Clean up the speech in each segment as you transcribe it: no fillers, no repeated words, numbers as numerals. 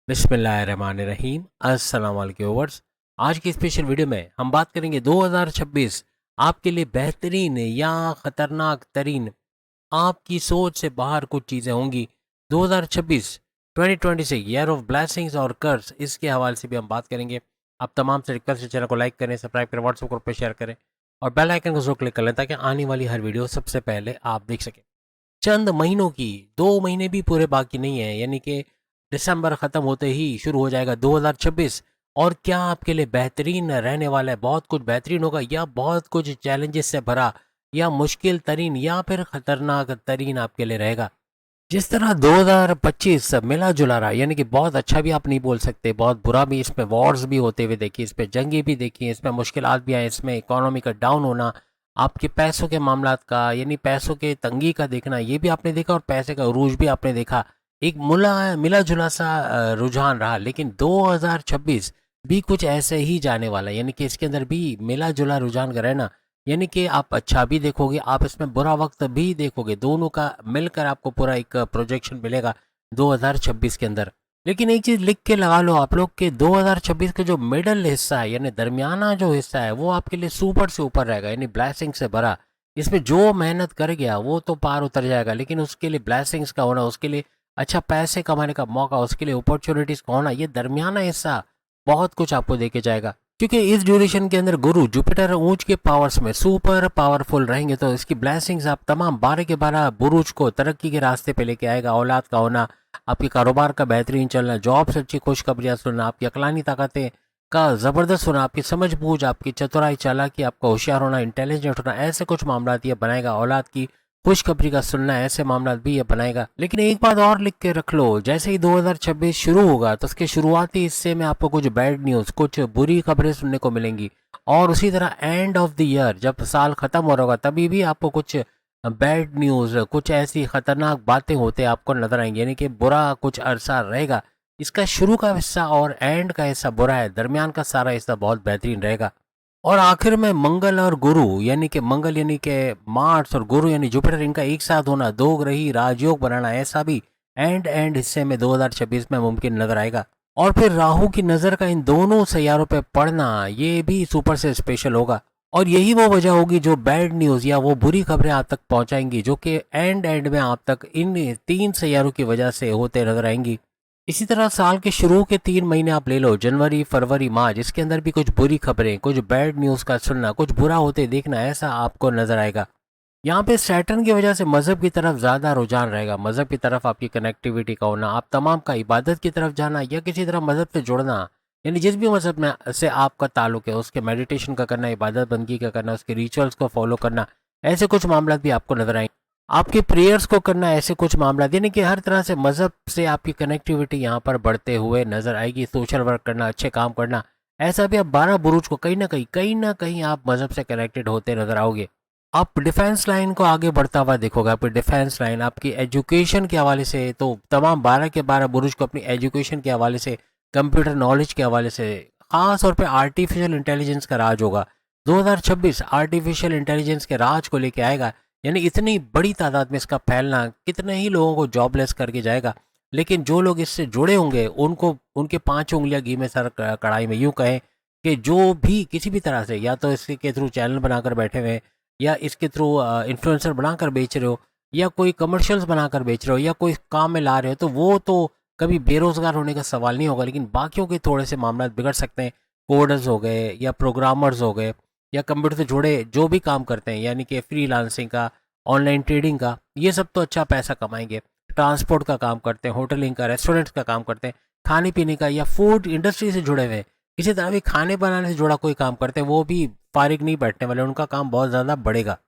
बिस्मिल्लाहिर्रहमानिर्रहीम। अस्सलाम वालेकुम व्यूअर्स। आज की स्पेशल वीडियो में हम बात करेंगे 2026 आपके लिए बेहतरीन या ख़तरनाक तरीन, आपकी सोच से बाहर कुछ चीज़ें होंगी। 2026 2026 ईयर ऑफ ब्लेसिंग्स और कर्स, इसके हवाले से भी हम बात करेंगे। आप तमाम से रिक्वेस्ट है, चैनल को लाइक करें, सब्सक्राइब करें, व्हाट्सएप ग्रुप पे शेयर करें और बेल आइकन को जरूर क्लिक कर लें ताकि आने वाली हर वीडियो सबसे पहले आप देख सकें। चंद महीनों की, 2 महीने भी पूरे बाकी नहीं है, यानी कि दिसंबर ख़त्म होते ही शुरू हो जाएगा 2026। और क्या आपके लिए बेहतरीन रहने वाला है? बहुत कुछ बेहतरीन होगा या बहुत कुछ चैलेंजेस से भरा, या मुश्किल तरीन, या फिर ख़तरनाक तरीन आपके लिए रहेगा? जिस तरह 2025 मिला जुला रहा, यानी कि बहुत अच्छा भी आप नहीं बोल सकते, बहुत बुरा भी, इसमें वॉर्स भी होते हुए देखिए, इसमें जंगे भी देखिए, इसमें मुश्किलात भी आए, इसमें इकोनॉमी का डाउन होना, आपके पैसों के मामलात का, यानी पैसों के तंगी का देखना, ये भी आपने देखा, और पैसे का उरूज भी आपने देखा। एक मिला जुला सा रुझान रहा, लेकिन 2026 भी कुछ ऐसे ही जाने वाला है, यानी कि इसके अंदर भी मिला जुला रुझान का रहना, यानी कि आप अच्छा भी देखोगे, आप इसमें बुरा वक्त भी देखोगे, दोनों का मिलकर आपको पूरा एक प्रोजेक्शन मिलेगा 2026 के अंदर। लेकिन एक चीज़ लिख के लगा लो आप लोग के 2026 का जो मिडल हिस्सा है, यानी दरमियाना जो हिस्सा है, वो आपके लिए सुपर से ऊपर रहेगा, यानी ब्लैसिंग से भरा। इसमें जो मेहनत कर गया वो तो पार उतर जाएगा, लेकिन उसके लिए ब्लैसिंग्स का होना, उसके लिए अच्छा पैसे कमाने का मौका, उसके लिए अपॉर्चुनिटीज़ का होना, ये दरमियाना हिस्सा बहुत कुछ आपको देके जाएगा। क्योंकि इस ड्यूरेशन के अंदर गुरु जुपिटर ऊंच के पावर्स में सुपर पावरफुल रहेंगे, तो इसकी ब्लेसिंग्स आप तमाम 12 के 12 बुरुज को तरक्की के रास्ते पे लेके आएगा। औलाद का होना, आपके कारोबार का बेहतरीन चलना, जॉब से अच्छी खुशखबरियां सुनना, आपकी अकलानी ताकतें का ज़बरदस्त होना, आपकी समझ बूझ, आपकी चतुराई चालाकी, आपका होशियार होना, इंटेलिजेंट होना, ऐसे कुछ मामला ये बनाएगा। औलाद की खुशखबरी का सुनना, ऐसे मामला भी ये बनाएगा। लेकिन एक बात और लिख के रख लो, जैसे ही 2026 शुरू होगा तो उसके शुरुआती हिस्से में आपको कुछ बैड न्यूज़, कुछ बुरी खबरें सुनने को मिलेंगी। और उसी तरह एंड ऑफ द ईयर, जब साल खत्म हो रहा होगा, तभी भी आपको कुछ बैड न्यूज़, कुछ ऐसी खतरनाक बातें होते आपको नजर आएंगी, यानी कि बुरा कुछ अरसा रहेगा। इसका शुरू का हिस्सा और एंड का हिस्सा बुरा है, दरमियान का सारा हिस्सा बहुत बेहतरीन रहेगा। और आखिर में मंगल और गुरु, यानी कि मंगल यानी कि मार्स, और गुरु यानी जुपिटर, इनका एक साथ होना, दो ग्रही राजयोग बनाना, ऐसा भी एंड हिस्से में 2026 में मुमकिन नजर आएगा। और फिर राहु की नज़र का इन दोनों सैयारों पे पड़ना, ये भी सुपर से स्पेशल होगा। और यही वो वजह होगी जो बैड न्यूज़ या वो बुरी खबरें आप तक पहुंचाएंगी, जो कि एंड में आप तक इन 3 सैयारों की वजह से होते नजर आएंगी। इसी तरह साल के शुरू के 3 महीने आप ले लो, जनवरी फरवरी मार्च, इसके अंदर भी कुछ बुरी खबरें, कुछ बैड न्यूज़ का सुनना, कुछ बुरा होते देखना, ऐसा आपको नजर आएगा। यहाँ पे सैटर्न की वजह से मज़हब की तरफ ज़्यादा रुझान रहेगा, मज़हब की तरफ आपकी कनेक्टिविटी का होना, आप तमाम का इबादत की तरफ जाना या किसी तरह मज़हब से जुड़ना, यानी जिस भी मज़हब में से आपका ताल्लुक है उसके मेडिटेशन का करना, इबादत बंदगी का करना, उसके रिचुअल्स को फॉलो करना, ऐसे कुछ मामला भी आपको नजर आएंगे। आपके प्रेयर्स को करना, ऐसे कुछ मामला, यानी कि हर तरह से मज़हब से आपकी कनेक्टिविटी यहाँ पर बढ़ते हुए नजर आएगी। सोशल वर्क करना, अच्छे काम करना, ऐसा भी आप 12 बुरुज को कहीं ना कहीं आप मज़हब से कनेक्टेड होते नजर आओगे। आप डिफेंस लाइन को आगे बढ़ता हुआ देखोगे, आपकी डिफेंस लाइन, आपकी एजुकेशन के हवाले से, तो तमाम 12 के 12 बुरुज को अपनी एजुकेशन के हवाले से, कंप्यूटर नॉलेज के हवाले से, ख़ास तौर पे आर्टिफिशियल इंटेलिजेंस का राज होगा। 2026 आर्टिफिशियल इंटेलिजेंस के राज को लेके आएगा, यानी इतनी बड़ी तादाद में इसका फैलना कितने ही लोगों को जॉबलेस करके जाएगा। लेकिन जो लोग इससे जुड़े होंगे उनको उनके 5 उंगलियां घी में सर कढ़ाई में, यूं कहें कि जो भी किसी भी तरह से, या तो इसके के थ्रू चैनल बनाकर बैठे हुए हैं, या इसके थ्रू इन्फ्लुएंसर बनाकर बेच रहे हो, या कोई कमर्शियल्स बनाकर बेच रहे हो, या कोई काम में ला रहे हो, तो वो तो कभी बेरोजगार होने का सवाल नहीं होगा। लेकिन बाकियों के थोड़े से मामला बिगड़ सकते हैं। कोडर्स हो गए या प्रोग्रामर्स हो गए या कंप्यूटर से जुड़े जो भी काम करते हैं, यानी कि फ्रीलांसिंग का, ऑनलाइन ट्रेडिंग का, ये सब तो अच्छा पैसा कमाएंगे। ट्रांसपोर्ट का काम करते हैं, होटलिंग का, रेस्टोरेंट्स का काम करते हैं, खाने पीने का या फूड इंडस्ट्री से जुड़े हुए, किसी तरह भी खाने बनाने से जुड़ा कोई काम करते हैं, वो भी फारिग नहीं बैठने वाले, उनका काम बहुत ज़्यादा बढ़ेगा।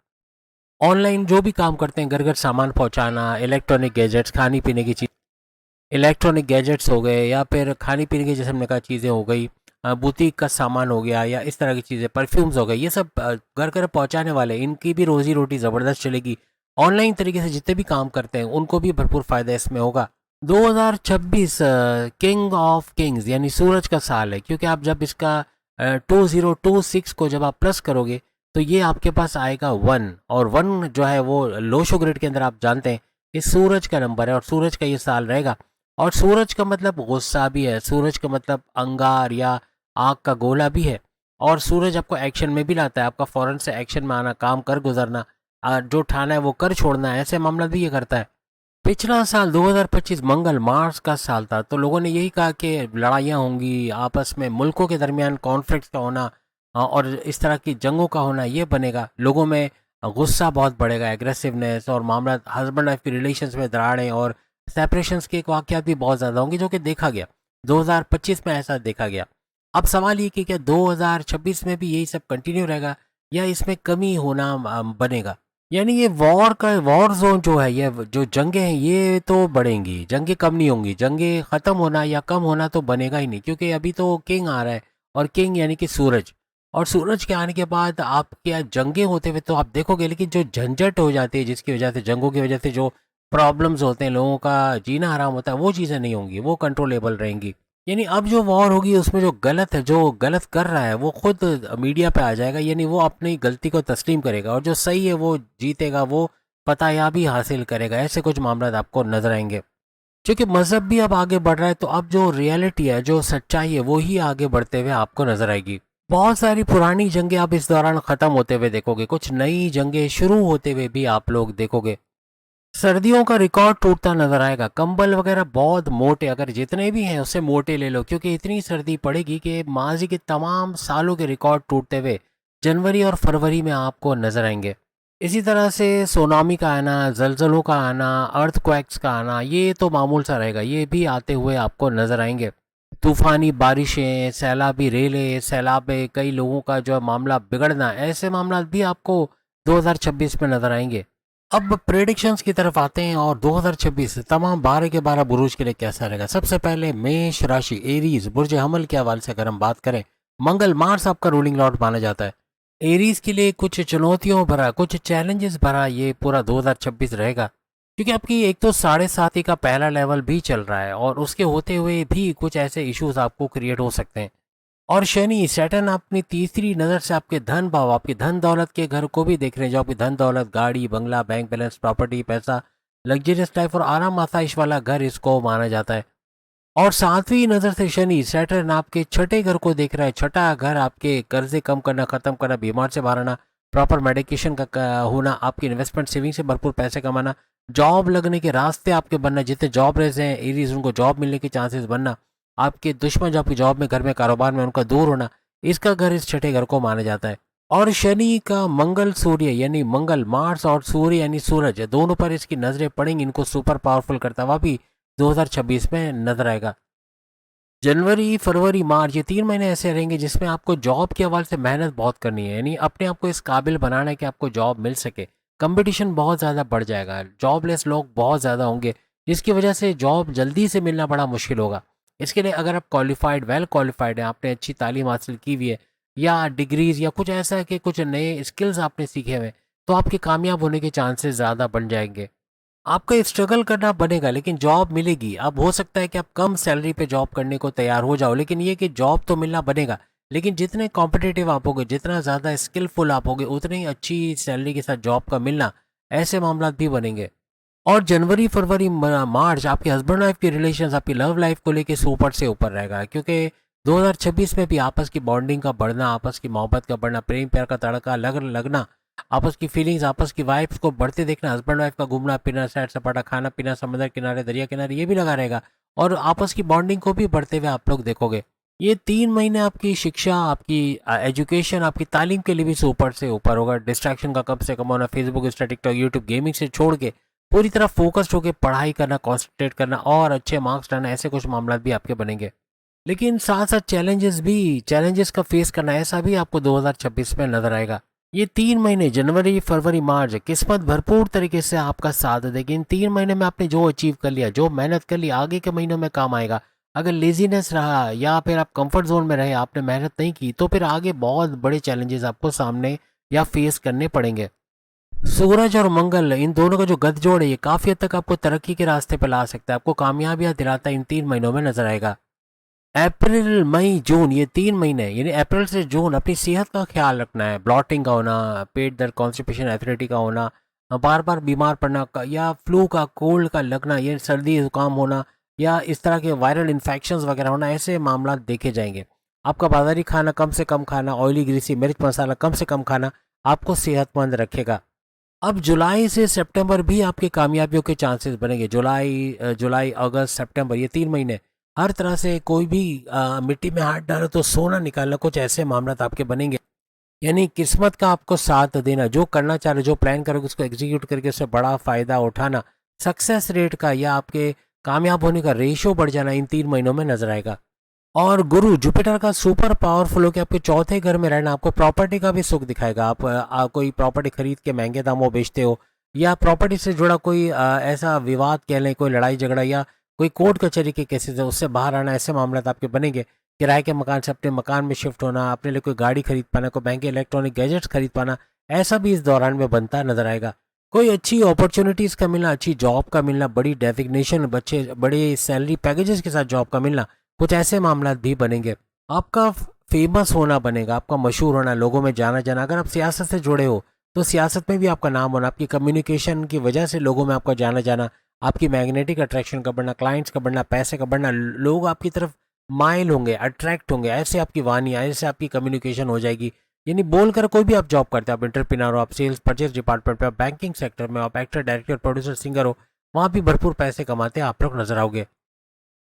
ऑनलाइन जो भी काम करते हैं, घर घर सामान पहुंचाना, इलेक्ट्रॉनिक गैजेट्स, खाने पीने की चीज़, इलेक्ट्रॉनिक गैजेट्स हो गए, या फिर खाने पीने की जैसे हमने कहा चीज़ें हो गई, बुटीक का सामान हो गया, या इस तरह की चीज़ें, परफ्यूम्स हो गए, ये सब घर घर पहुंचाने वाले, इनकी भी रोजी रोटी ज़बरदस्त चलेगी। ऑनलाइन तरीके से जितने भी काम करते हैं उनको भी भरपूर फ़ायदा इसमें होगा। 2026 किंग ऑफ किंग्स यानी सूरज का साल है, क्योंकि आप जब इसका 2026 को जब आप प्लस करोगे तो ये आपके पास आएगा 1, और 1 जो है वो लोशो ग्रिड के अंदर आप जानते हैं कि सूरज का नंबर है, और सूरज का ये साल रहेगा। और सूरज का मतलब गुस्सा भी है, सूरज का मतलब अंगार या आग का गोला भी है। और सूरज आपको एक्शन में भी लाता है, आपका फौरन से एक्शन में आना, काम कर गुजरना, जो ठाना है वो कर छोड़ना, ऐसे मामला भी ये करता है। पिछला साल 2025 मंगल मार्स का साल था, तो लोगों ने यही कहा कि लड़ाइयाँ होंगी आपस में, मुल्कों के दरमियान कॉन्फ्लिक्ट्स का होना, और इस तरह की जंगों का होना ये बनेगा। लोगों में गुस्सा बहुत बढ़ेगा, एग्रेसिवनेस, और मामला हस्बैंड वाइफ की रिलेशंस में दरारें और सेपरेशंस के वाक़यात भी बहुत ज़्यादा होंगे, जो कि देखा गया 2025 में, ऐसा देखा गया। अब सवाल ये कि क्या 2026 में भी यही सब कंटिन्यू रहेगा या इसमें कमी होना बनेगा। यानी ये वॉर जोन जो है, ये जो जंगें हैं ये तो बढ़ेंगी, जंगें कम नहीं होंगी। जंगें ख़त्म होना या कम होना तो बनेगा ही नहीं, क्योंकि अभी तो किंग आ रहा है, और किंग यानी कि सूरज। और सूरज के आने के बाद आप क्या जंगें होते हुए तो आप देखोगे, लेकिन जो झंझट हो जाती है जिसकी वजह से, जंगों की वजह से जो प्रॉब्लम्स होते हैं, लोगों का जीना हराम होता है, वो चीज़ें नहीं होंगी, वो कंट्रोलेबल रहेंगी। यानी अब जो वॉर होगी उसमें जो गलत है, जो गलत कर रहा है, वो खुद मीडिया पे आ जाएगा, यानी वो अपनी गलती को तस्लीम करेगा, और जो सही है वो जीतेगा, वो फतहयाबी हासिल करेगा। ऐसे कुछ मामला आपको नजर आएंगे। क्योंकि मजहब भी अब आगे बढ़ रहा है, तो अब जो रियलिटी है, जो सच्चाई है, वो ही आगे बढ़ते हुए आपको नजर आएगी। बहुत सारी पुरानी जंगें आप इस दौरान खत्म होते हुए देखोगे, कुछ नई जंगें शुरू होते हुए भी आप लोग देखोगे। सर्दियों का रिकॉर्ड टूटता नजर आएगा, कंबल वगैरह बहुत मोटे, अगर जितने भी हैं उससे मोटे ले लो, क्योंकि इतनी सर्दी पड़ेगी कि माजी के तमाम सालों के रिकॉर्ड टूटते हुए जनवरी और फरवरी में आपको नजर आएंगे। इसी तरह से सुनामी का आना, जलजलों का आना, अर्थक्वेक्स का आना, ये तो मामूल सा रहेगा, ये भी आते हुए आपको नजर आएंगे। तूफानी बारिशें, सैलाबी रेले, सैलाब में कई लोगों का जो मामला बिगड़ना, ऐसे मामला भी आपको 2026 में नजर आएंगे। अब प्रेडिक्शंस की तरफ आते हैं, और 2026 तमाम 12 के 12 बुरुज के लिए कैसा रहेगा। सबसे पहले मेष राशि, एरीज, बुर्ज हमल के हवाले से अगर हम बात करें, मंगल मार्स आपका रूलिंग लॉर्ड माना जाता है। एरीज के लिए कुछ चुनौतियों भरा, कुछ चैलेंजेस भरा ये पूरा 2026 रहेगा, क्योंकि आपकी एक तो 7.5 का पहला लेवल भी चल रहा है, और उसके होते हुए भी कुछ ऐसे इश्यूज आपको क्रिएट हो सकते हैं। और शनि सैटर्न अपनी तीसरी नज़र से आपके धन भाव, आपकी धन दौलत के घर को भी देख रहे हैं, जो आपकी धन दौलत, गाड़ी बंगला, बैंक बैलेंस, प्रॉपर्टी, पैसा, लग्जरियस लाइफ और आराम आसाइश वाला घर, इसको माना जाता है। और सातवीं नज़र से शनि सैटर्न आपके छठे घर को देख रहा है। छठा घर आपके कर्जे कम करना, ख़त्म करना, बीमार से बाहर आना, प्रॉपर मेडिकेशन का होना, आपकी इन्वेस्टमेंट सेविंग से भरपूर पैसे कमाना, जॉब लगने के रास्ते आपके बनना, जितने जॉब रेस हैं एरीज उनको जॉब मिलने के चांसेस बनना, आपके दुश्मन जो आपकी जॉब में, घर में, कारोबार में, उनका दूर होना, इसका घर इस छठे घर को माना जाता है। और शनि का मंगल सूर्य यानी मंगल मार्स और सूर्य यानी सूरज, दोनों पर इसकी नजरें पड़ेंगी, इनको सुपर पावरफुल करता हुआ भी 2026 में नजर आएगा। जनवरी फरवरी मार्च ये 3 महीने ऐसे रहेंगे जिसमें आपको जॉब के हवाले से मेहनत बहुत करनी है, यानी अपने आप को इस काबिल बनाना है कि आपको जॉब मिल सके। कंपटीशन बहुत ज़्यादा बढ़ जाएगा, जॉबलेस लोग बहुत ज़्यादा होंगे, जिसकी वजह से जॉब जल्दी से मिलना बड़ा मुश्किल होगा। इसके लिए अगर आप क्वालिफाइड, वेल क्वालिफाइड हैं, आपने अच्छी तालीम हासिल की हुई है, या डिग्रीज या कुछ ऐसा है कि कुछ नए स्किल्स आपने सीखे हुए हैं, तो आपके कामयाब होने के चांसेस ज़्यादा बढ़ जाएंगे। आपका स्ट्रगल करना बनेगा, लेकिन जॉब मिलेगी। अब हो सकता है कि आप कम सैलरी पे जॉब करने को तैयार हो जाओ, लेकिन ये कि जॉब तो मिलना बनेगा। लेकिन जितने कॉम्पिटिटिव आप होगे, जितना ज़्यादा स्किलफुल आप होगे, उतनी ही अच्छी सैलरी के साथ जॉब का मिलना, ऐसे मामला भी बनेंगे। और जनवरी फरवरी मार्च आपके हस्बैंड वाइफ की रिलेशन, आपकी लव लाइफ को लेके सुपर से ऊपर रहेगा, क्योंकि 2026 में भी आपस की बॉन्डिंग का बढ़ना, आपस की मोहब्बत का बढ़ना, प्रेम प्यार का तड़का लगना, आपस की फीलिंग्स, आपस की वाइफ्स को बढ़ते देखना, हस्बैंड वाइफ का घूमना फिरना, सैर सपाटा, खाना पीना, समंदर किनारे, दरिया किनारे, ये भी लगा रहेगा। और आपस की बॉन्डिंग को भी बढ़ते हुए आप लोग देखोगे। ये 3 महीने आपकी शिक्षा, आपकी एजुकेशन, आपकी तालीम के लिए भी सुपर से ऊपर होगा। डिस्ट्रैक्शन का कम से कम होना, Facebook, Insta, TikTok, YouTube, gaming से छोड़ के पूरी तरह फोकस्ड होकर पढ़ाई करना, कॉन्सेंट्रेट करना और अच्छे मार्क्स लाना, ऐसे कुछ मामला भी आपके बनेंगे। लेकिन साथ साथ चैलेंजेस का फेस करना, ऐसा भी आपको 2026 में नजर आएगा। ये 3 महीने जनवरी फरवरी मार्च किस्मत भरपूर तरीके से आपका साथ देगी। इन 3 महीने में आपने जो अचीव कर लिया, जो मेहनत कर ली, आगे के महीनों में काम आएगा। अगर लेजीनेस रहा या फिर आप कंफर्ट जोन में रहे, आपने मेहनत नहीं की, तो फिर आगे बहुत बड़े चैलेंजेस आपको सामने या फेस करने पड़ेंगे। सूरज और मंगल, इन दोनों का जो गठजोड़ है, ये काफी हद तक आपको तरक्की के रास्ते पर ला सकता है, आपको कामयाबियां दिलाता है, इन 3 महीनों में नजर आएगा। अप्रैल मई जून ये 3 महीने, यानी अप्रैल से जून अपनी सेहत का ख्याल रखना है। ब्लॉटिंग का होना, पेट दर्द, कॉन्स्टिपेशन, एसिडिटी का होना, बार बार बीमार पड़ना या फ्लू का, कोल्ड का लगना, ये सर्दी जुकाम होना, या इस तरह के वायरल इन्फेक्शंस वगैरह होना, ऐसे मामला देखे जाएंगे। आपका बाजारी खाना कम से कम खाना, ऑयली ग्रीसी मिर्च मसाला कम से कम खाना आपको सेहतमंद रखेगा। अब जुलाई से सितंबर भी आपकी कामयाबियों के चांसेस बनेंगे। जुलाई अगस्त सितंबर, ये 3 महीने हर तरह से कोई भी मिट्टी में हाथ डालो तो सोना निकालना, कुछ ऐसे मामला आपके बनेंगे। यानी किस्मत का आपको साथ देना, जो करना चाह रहे, जो प्लान करोगे उसको एग्जीक्यूट करके उससे बड़ा फायदा उठाना, सक्सेस रेट का या आपके कामयाब होने का रेशो बढ़ जाना इन 3 महीनों में नजर आएगा। और गुरु जुपिटर का सुपर पावरफुल होकर आपके चौथे घर में रहना आपको प्रॉपर्टी का भी सुख दिखाएगा। आप कोई प्रॉपर्टी खरीद के महंगे दामों बेचते हो, या प्रॉपर्टी से जुड़ा कोई ऐसा विवाद कह लें, कोई लड़ाई झगड़ा या कोई कोर्ट कचहरी के केसेस है, उससे बाहर आना, ऐसे मामला आपके बनेंगे। किराए के मकान से अपने मकान में शिफ्ट होना, अपने लिए कोई गाड़ी खरीद पाना, कोई महंगे इलेक्ट्रॉनिक गैजेट्स खरीद पाना, ऐसा भी इस दौरान में बनता नजर आएगा। कोई अच्छी अपॉर्चुनिटीज़ का मिलना, अच्छी जॉब का मिलना, बड़ी डेजिग्नेशन, बड़े सैलरी पैकेजेस के साथ जॉब का मिलना, कुछ ऐसे मामला भी बनेंगे। आपका फेमस होना बनेगा, आपका मशहूर होना, लोगों में जाना जाना। अगर आप सियासत से जुड़े हो तो सियासत में भी आपका नाम होना, आपकी कम्युनिकेशन की वजह से लोगों में आपका जाना जाना, आपकी मैग्नेटिक अट्रैक्शन का बढ़ना, क्लाइंट्स का बढ़ना, पैसे का बढ़ना, लोग आपकी तरफ माइल होंगे, अट्रैक्ट होंगे, ऐसे आपकी वाणी, ऐसे आपकी कम्युनिकेशन हो जाएगी। यानी बोलकर कोई भी आप जॉब करते हो, आप एंटरप्रेन्योर हो, आप सेल्स परचेज डिपार्टमेंट में, आप बैंकिंग सेक्टर में, आप एक्टर डायरेक्टर प्रोड्यूसर सिंगर हो, वहाँ भी भरपूर पैसे कमाते आप लोग नजर आओगे।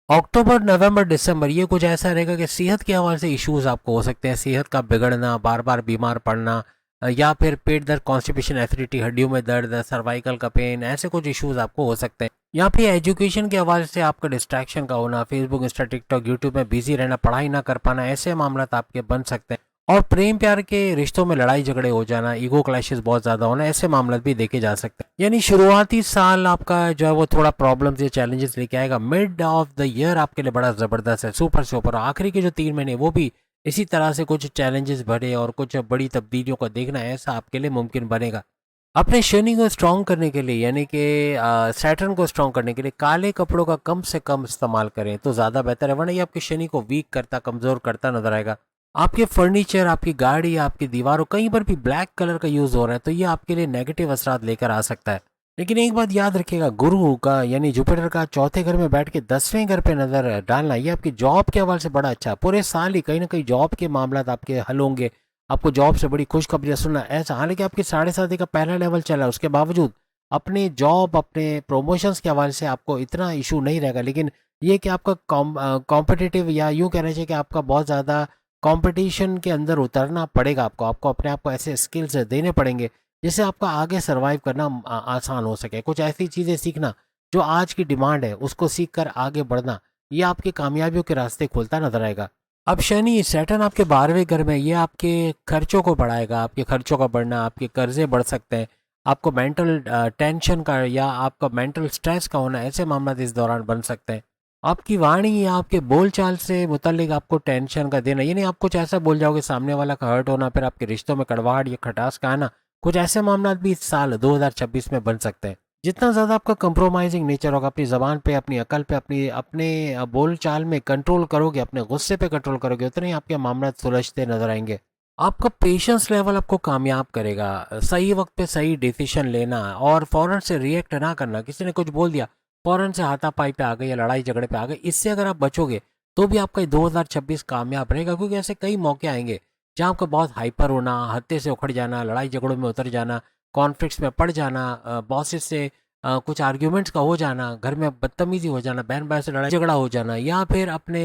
अक्टूबर नवंबर दिसंबर ये कुछ ऐसा रहेगा कि सेहत के हवाले से इश्यूज आपको हो सकते हैं। सेहत का बिगड़ना, बार बार बीमार पड़ना, या फिर पेट दर्द, कॉन्स्टिपेशन, एसिडिटी, हड्डियों में दर्द, सर्वाइकल का पेन, ऐसे कुछ इश्यूज आपको हो सकते हैं। या फिर एजुकेशन के हवाले से आपका डिस्ट्रैक्शन का होना, फेसबुक, इंस्टा, टिकटॉक, यूट्यूब में बिजी रहना, पढ़ाई ना कर पाना, ऐसे मामला आपके बन सकते हैं। और प्रेम प्यार के रिश्तों में लड़ाई झगड़े हो जाना, ईगो क्लैशेस बहुत ज़्यादा होना, ऐसे मामले भी देखे जा सकते हैं। यानी शुरुआती साल आपका जो है वो थोड़ा प्रॉब्लम्स या चैलेंजेस लेके आएगा। मिड ऑफ द ईयर आपके लिए बड़ा ज़बरदस्त है, सुपर सुपर। आखिरी के जो 3 महीने वो भी इसी तरह से कुछ चैलेंजेस भरे और कुछ बड़ी तब्दीलियों को देखना, ऐसा आपके लिए मुमकिन बनेगा। अपने शनि को स्ट्रॉन्ग करने के लिए, यानी कि सैटर्न को स्ट्रॉन्ग करने के लिए काले कपड़ों का कम से कम इस्तेमाल करें तो ज़्यादा बेहतर है, वरना ये आपके शनि को वीक करता, कमज़ोर करता नजर आएगा। आपके फर्नीचर, आपकी गाड़ी, आपकी दीवारों, कहीं पर भी ब्लैक कलर का यूज़ हो रहा है तो ये आपके लिए नेगेटिव असरात लेकर आ सकता है। लेकिन एक बात याद रखिएगा, गुरु का यानी जुपिटर का चौथे घर में बैठ के 10वें घर पे नजर डालना, ये आपकी जॉब के हवाले से बड़ा अच्छा है। पूरे साल ही कहीं ना कहीं जॉब के मामला आपके हल होंगे, आपको जॉब से बड़ी खुशखबरियां सुनना, ऐसा। हालांकि आपकी 7.5 का पहला लेवल चला है, उसके बावजूद अपने जॉब, अपने प्रमोशंस के हवाले से आपको इतना इशू नहीं रहेगा। लेकिन ये कि आपका कॉम्पिटिटिव, या यूँ कहना चाहिए कि आपका बहुत ज़्यादा कंपटीशन के अंदर उतरना पड़ेगा। आपको अपने आप को ऐसे स्किल्स देने पड़ेंगे जिससे आपका आगे सर्वाइव करना आसान हो सके। कुछ ऐसी चीज़ें सीखना जो आज की डिमांड है, उसको सीख कर आगे बढ़ना, ये आपकी कामयाबियों के रास्ते खोलता नजर आएगा। अब शनि सैटर्न आपके 12वें घर में, ये आपके खर्चों को बढ़ाएगा। आपके खर्चों का बढ़ना, आपके कर्जे बढ़ सकते हैं, आपको मेंटल टेंशन का या आपका मेंटल स्ट्रेस का होना, ऐसे मामला इस दौरान बन सकते हैं। आपकी वाणी या आपके बोलचाल से मुतल्लिक आपको टेंशन का देना, यानी आप कुछ ऐसा बोल जाओगे, सामने वाला का हर्ट होना, फिर आपके रिश्तों में कड़वाहट या खटास का आना, कुछ ऐसे मामला भी इस साल 2026 में बन सकते हैं। जितना ज़्यादा आपका कंप्रोमाइजिंग नेचर होगा, अपनी ज़बान पे, अपनी अकल पे, अपने बोल चाल में कंट्रोल करोगे, अपने गुस्से पे कंट्रोल करोगे, उतने ही आपके मामला सुलझते नजर आएंगे। आपका पेशेंस लेवल आपको कामयाब करेगा। सही वक्त पे सही डिसीजन लेना और फौरन से रिएक्ट ना करना। किसी ने कुछ बोल दिया, फौरन से हाथापाई पे आ गए या लड़ाई झगड़े पे आ गए, इससे अगर आप बचोगे तो भी आपका 2026 कामयाब रहेगा। क्योंकि ऐसे कई मौके आएंगे जहाँ आपका बहुत हाइपर होना, हत्ते से उखड़ जाना, लड़ाई झगड़ों में उतर जाना, कॉन्फ्लिक्ट्स में पड़ जाना, बॉसेस से कुछ आर्ग्यूमेंट्स का हो जाना, घर में बदतमीजी हो जाना, बहन भाई से लड़ाई झगड़ा हो जाना, या फिर अपने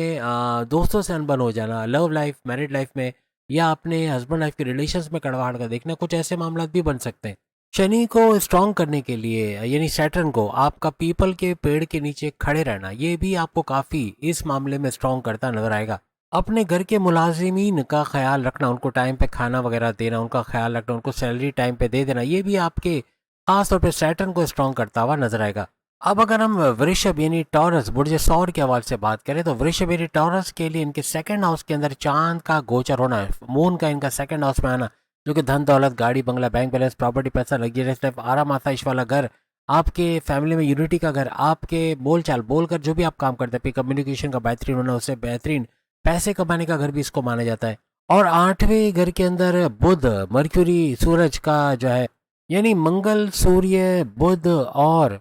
दोस्तों से अनबन हो जाना, लव लाइफ, मैरिड लाइफ में, या अपने हस्बैंड वाइफ के रिलेशंस में कड़वाहट का देखना, कुछ ऐसे मामला भी बन सकते हैं। शनि को स्ट्रांग करने के लिए, यानी सैटर्न को, आपका पीपल के पेड़ के नीचे खड़े रहना, ये भी आपको काफ़ी इस मामले में स्ट्रांग करता नजर आएगा। अपने घर के मुलाजिमीन का ख्याल रखना, उनको टाइम पे खाना वगैरह देना, उनका ख्याल रखना, उनको सैलरी टाइम पे दे देना, ये भी आपके खास तौर पे सैटर्न को स्ट्रांग करता हुआ नजर आएगा। अब अगर हम वृषभ यानी टॉरस, बुर्ज सौर के हवाले से बात करें तो वृषभ यानी टॉरस के लिए इनके सेकंड हाउस के अंदर चांद का गोचर होना है, मून का इनका सेकंड हाउस में आना, जो कि धन दौलत, गाड़ी बंगला, बैंक बैलेंस, प्रॉपर्टी, पैसा, लग्जरियस लाइफ, आराम आसाइश वाला घर, आपके फैमिली में यूनिटी का घर, आपके बोलचाल बोलकर जो भी आप काम करते हैं, कम्युनिकेशन का बेहतरीन होना, उससे बेहतरीन पैसे कमाने का घर भी इसको माना जाता है। और 8वें घर के अंदर बुध, मर्क्यूरी, सूरज का जो है, यानी मंगल, सूर्य, बुध और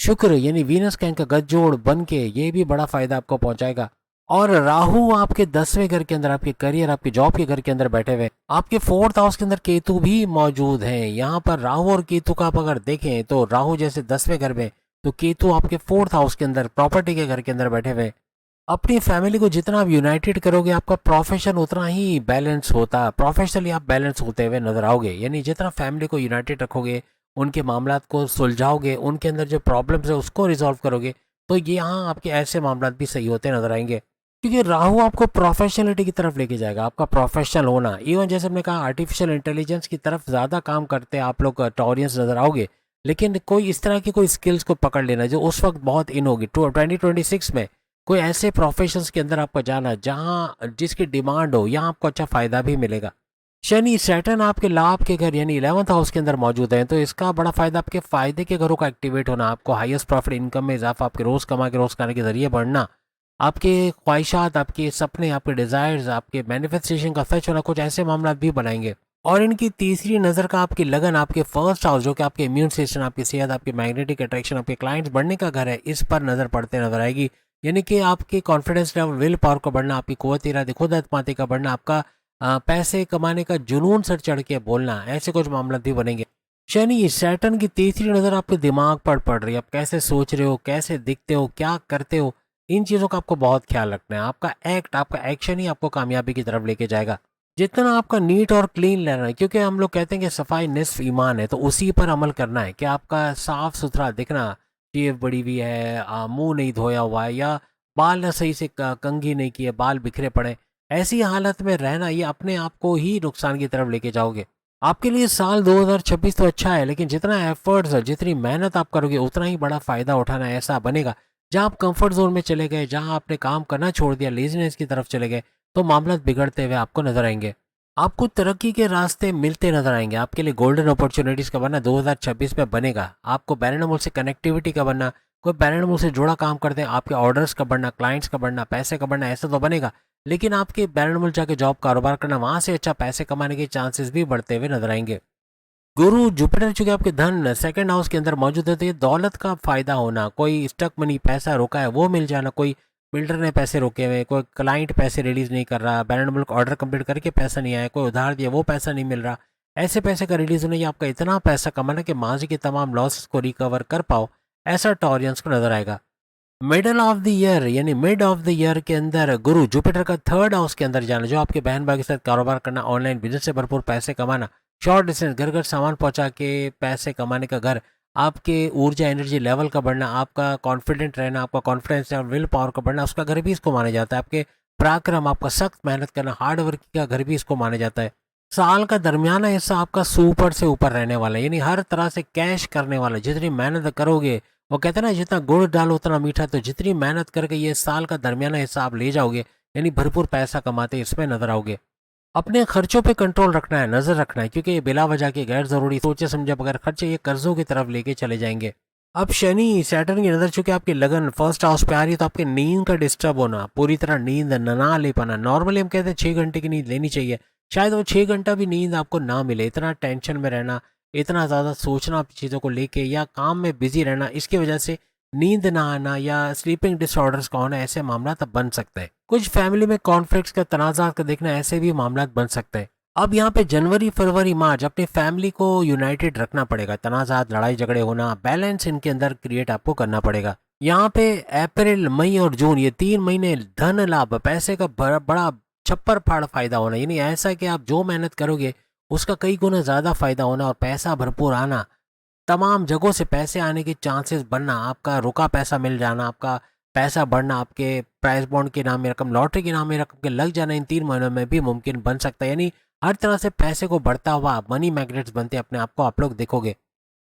शुक्र यानी वीनस का इनका गठजोड़ बन के ये भी बड़ा फायदा आपको पहुंचाएगा। और राहु आपके 10वें घर के अंदर, आपके करियर, आपके जॉब के घर के अंदर बैठे हुए, आपके 4th हाउस के अंदर केतु भी मौजूद हैं। यहाँ पर राहु और केतु का आप अगर देखें तो राहु जैसे 10वें घर में, तो केतु आपके 4th हाउस के अंदर प्रॉपर्टी के घर के अंदर बैठे हुए। अपनी फैमिली को जितना आप यूनाइटेड करोगे, आपका प्रोफेशन उतना ही बैलेंस होता, प्रोफेशनली आप बैलेंस होते हुए नजर आओगे। यानी जितना फैमिली को यूनाइटेड रखोगे, उनके मामलात को सुलझाओगे, उनके अंदर जो प्रॉब्लम्स है उसको रिजॉल्व करोगे, तो ये यहाँ आपके ऐसे मामलात भी सही होते नजर आएंगे। क्योंकि राहु आपको प्रोफेशनलिटी की तरफ लेके जाएगा, आपका प्रोफेशनल होना। इवन जैसे हमने कहा आर्टिफिशियल इंटेलिजेंस की तरफ ज़्यादा काम करते आप लोग टॉरियंस नजर आओगे। लेकिन कोई इस तरह की कोई स्किल्स को पकड़ लेना जो उस वक्त बहुत इन होगी 2026 में, कोई ऐसे प्रोफेशंस के अंदर आपको जाना जहां जिसकी डिमांड हो, यहाँ आपको अच्छा फायदा भी मिलेगा। शनि सैटर्न आपके लाभ के घर यानी 11th हाउस के अंदर मौजूद है, तो इसका बड़ा फायदा आपके फायदे के घरों का एक्टिवेट होना, आपको हाईएस्ट प्रॉफिट इनकम में इजाफा, आपके रोज कमा के रोज खाने के जरिए बढ़ना, आपके ख्वाहिशात, आपके सपने, आपके डिजायर्स, आपके मैनिफेस्टेशन का सच होना, कुछ ऐसे मामला भी बनाएंगे। और इनकी तीसरी नज़र का आपकी लगन आपके फर्स्ट हाउस, जो कि आपके इम्यून सिस्टम, आपकी सेहत, आपकी मैग्नेटिक अट्रैक्शन, आपके क्लाइंट्स बढ़ने का घर है, इस पर नज़र पड़ते नजर आएगी। यानी कि आपके कॉन्फिडेंस लेवल, विल पावर का बढ़ना, आपकी कुव्वत इरादे, खुद एतमादी का बढ़ना, आपका पैसे कमाने का जुनून सर चढ़ के बोलना, ऐसे कुछ मामला भी बनेंगे। शनि सैटर्न की तीसरी नज़र आपके दिमाग पर पड़ रही है, आप कैसे सोच रहे हो, कैसे दिखते हो, क्या करते हो, इन चीज़ों का आपको बहुत ख्याल रखना है। आपका एक्ट, आपका एक्शन ही आपको कामयाबी की तरफ लेके जाएगा। जितना आपका नीट और क्लीन रहना है, क्योंकि हम लोग कहते हैं कि सफाई निस्फ ईमान है, तो उसी पर अमल करना है कि आपका साफ सुथरा दिखना, शेव बड़ी हुई है, मुंह नहीं धोया हुआ है, या बाल ना सही से कंघी नहीं किए, बाल बिखरे पड़े, ऐसी हालत में रहना, ये अपने आप को ही नुकसान की तरफ लेके जाओगे। आपके लिए साल 2026 तो अच्छा है, लेकिन जितना एफर्ट्स, जितनी मेहनत आप करोगे, उतना ही बड़ा फायदा उठाना ऐसा बनेगा। जहाँ आप कंफर्ट जोन में चले गए, जहाँ आपने काम करना छोड़ दिया, लेजीनेस की तरफ चले गए, तो मामला बिगड़ते हुए आपको नजर आएंगे। आपको तरक्की के रास्ते मिलते नजर आएंगे। आपके लिए गोल्डन अपॉर्चुनिटीज का बनना 2026 में बनेगा। आपको बैरनमुल से कनेक्टिविटी का बनना, कोई बैरनमुल से जुड़ा काम करते हैं, आपके ऑर्डर्स का बढ़ना, क्लाइंट्स का बढ़ना, पैसे का बढ़ना, ऐसा तो बनेगा। लेकिन आपके बैरनमुल जाके जॉब कारोबार करना, वहां से अच्छा पैसे कमाने के चांसेस भी बढ़ते हुए नजर आएंगे। गुरु जुपिटर चूंकि आपके धन सेकंड हाउस के अंदर मौजूद है, तो ये दौलत का फायदा होना, कोई स्टक मनी, पैसा रोका है वो मिल जाना, कोई बिल्डर ने पैसे रोके हुए, कोई क्लाइंट पैसे रिलीज नहीं कर रहा, बैरन मुल्क ऑर्डर कंप्लीट करके पैसा नहीं आया, कोई उधार दिया वो पैसा नहीं मिल रहा, ऐसे पैसे का रिलीज होना, ये आपका इतना पैसा कमाना कि माजी के तमाम लॉसेस को रिकवर कर पाओ, ऐसा टॉरियंस को नजर आएगा। मिडल ऑफ द ईयर यानी मिड ऑफ द ईयर के अंदर गुरु जुपिटर का थर्ड हाउस के अंदर जाना, जो आपके बहन भाई के साथ कारोबार करना, ऑनलाइन बिजनेस से भरपूर पैसे कमाना, शॉर्ट डिस्टेंस, घर घर सामान पहुंचा के पैसे कमाने का घर, आपके ऊर्जा एनर्जी लेवल का बढ़ना, आपका कॉन्फिडेंट रहना, आपका कॉन्फिडेंस और विल पावर का बढ़ना, उसका घर भी इसको माना जाता है। आपके पराक्रम, आपका सख्त मेहनत करना, हार्ड वर्क का घर भी इसको माना जाता है। साल का दरमियाना हिस्सा आपका सुपर से ऊपर रहने वाला है, यानी हर तरह से कैश करने वाला, जितनी मेहनत करोगे, वो कहते हैं ना जितना गुड़ डालो उतना मीठा, तो जितनी मेहनत करके ये साल का दरमियाना हिस्सा आप ले जाओगे, यानी भरपूर पैसा कमाते इसमें नजर आओगे। अपने खर्चों पे कंट्रोल रखना है, नजर रखना है, क्योंकि ये बिला वजह के गैर जरूरी सोचे समझे बगैर खर्चे ये कर्जों की तरफ लेके चले जाएंगे। अब शनि सैटर्न की नजर चूंकि आपकी लगन फर्स्ट हाउस पे आ रही है, तो आपके नींद का डिस्टर्ब होना, पूरी तरह नींद ना ले पाना, नॉर्मली हम कहते हैं 6 घंटे की नींद लेनी चाहिए, शायद वो 6 घंटा भी नींद आपको ना मिले, इतना टेंशन में रहना, इतना ज़्यादा सोचना चीज़ों को लेके, या काम में बिजी रहना, इसकी वजह से नींद ना आना या स्लीपिंग डिसऑर्डर्स का होना, ऐसे मामला तब बन सकता है। कुछ फैमिली में कॉन्फ्लिक्ट्स का, तनाज़ात का देखना, ऐसे भी मामला बन सकते हैं। अब यहाँ पे जनवरी फरवरी मार्च अपनी फैमिली को यूनाइटेड रखना पड़ेगा, तनाज़ात, लड़ाई झगड़े होना, बैलेंस इनके अंदर क्रिएट आपको करना पड़ेगा। यहाँ पे अप्रैल, मई और जून ये 3 महीने धन लाभ, पैसे का बड़ा छप्पर फाड़ फायदा होना, यानी ऐसा कि आप जो मेहनत करोगे उसका कई गुना ज़्यादा फायदा होना और पैसा भरपूर आना, तमाम जगहों से पैसे आने के चांसेस बनना, आपका रुका पैसा मिल जाना, आपका पैसा बढ़ना, आपके प्राइस बॉन्ड के नाम में रकम, लॉटरी के नाम में रकम के लग जाना, इन 3 महीनों में भी मुमकिन बन सकता है। यानी हर तरह से पैसे को बढ़ता हुआ मनी मैग्नेट्स बनते अपने आप को आप लोग देखोगे।